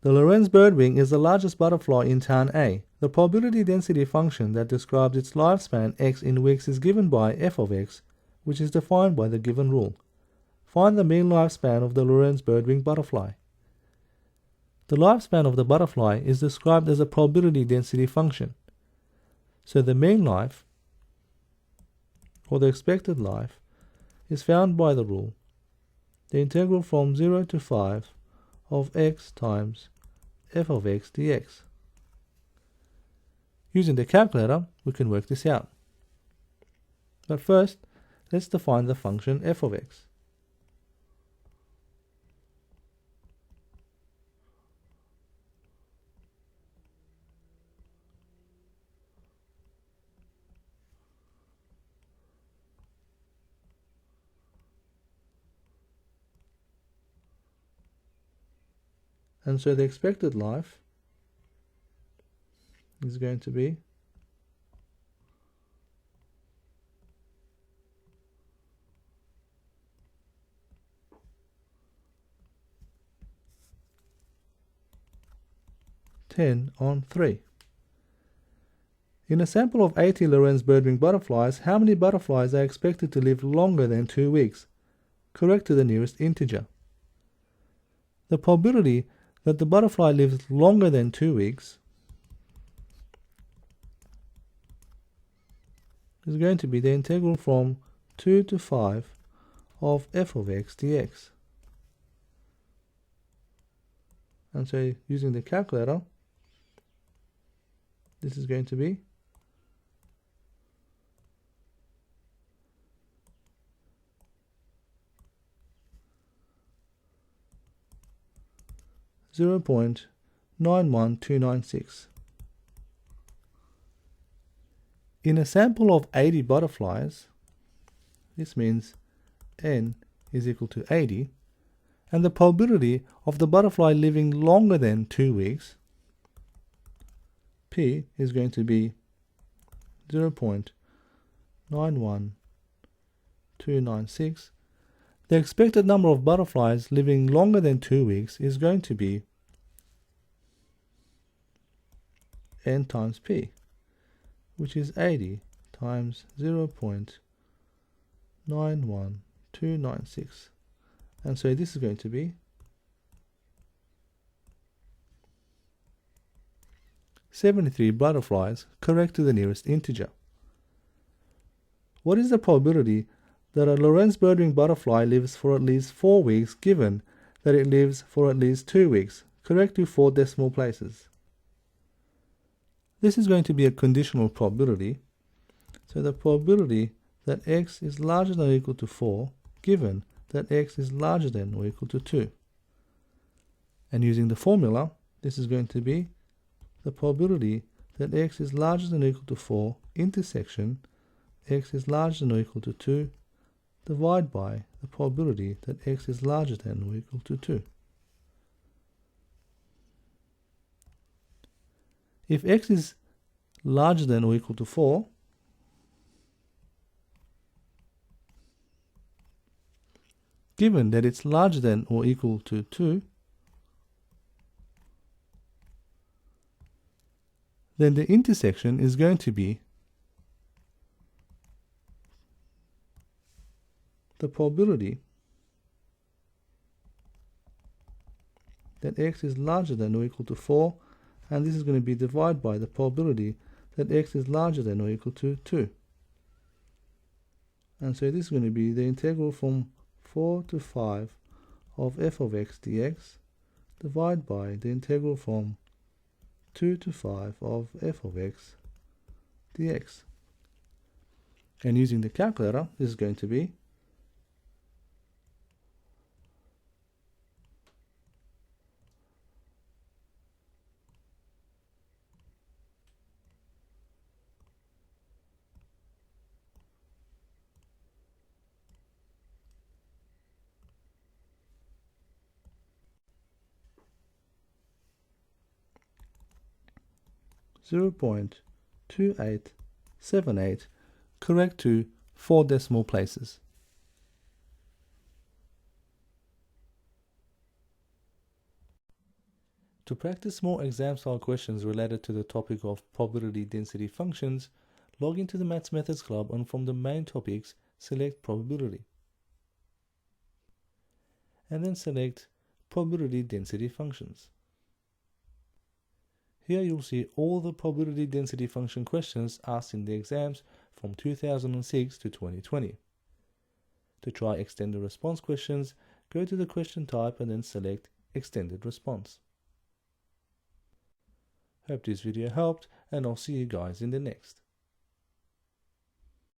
The Lorenz birdwing is the largest butterfly in town A. The probability density function that describes its lifespan x in weeks is given by f of x, which is defined by the given rule. Find the mean lifespan of the Lorenz birdwing butterfly. The lifespan of the butterfly is described as a probability density function. So the mean life, or the expected life, is found by the rule, the integral from 0 to 5 of x times f of x dx. Using the calculator, we can work this out. But first, let's define the function f of x. And so the expected life is going to be on 3. In a sample of 80 Lorenz birdwing butterflies, how many butterflies are expected to live longer than 2 weeks? Correct to the nearest integer. The probability that the butterfly lives longer than 2 weeks is going to be the integral from 2 to 5 of f of x dx. And so using the calculator, this is going to be 0.91296. In a sample of 80 butterflies, this means n is equal to 80, and the probability of the butterfly living longer than 2 weeks, p, is going to be 0.91296. The expected number of butterflies living longer than 2 weeks is going to be n times p, which is 80 times 0.91296. And so this is going to be 73 butterflies, correct to the nearest integer. What is the probability that a Lorenz birdwing butterfly lives for at least 4 weeks given that it lives for at least 2 weeks? Correct to 4 decimal places. This is going to be a conditional probability. So the probability that x is larger than or equal to 4 given that x is larger than or equal to 2. And using the formula, this is going to be the probability that x is larger than or equal to 4 intersection x is larger than or equal to 2 divided by the probability that x is larger than or equal to 2. If x is larger than or equal to 4, given that it's larger than or equal to 2, then the intersection is going to be the probability that x is larger than or equal to 4, and this is going to be divided by the probability that x is larger than or equal to 2. And so this is going to be the integral from 4 to 5 of f of x dx divided by the integral from 2 to 5 of f of x dx. And using the calculator, this is going to be 0.2878, correct to 4 decimal places. To practice more exam-style questions related to the topic of probability density functions, log into the Maths Methods Club and from the main topics, select Probability. And then select Probability Density Functions. Here you'll see all the probability density function questions asked in the exams from 2006 to 2020. To try extended response questions, go to the question type and then select Extended Response. Hope this video helped, and I'll see you guys in the next.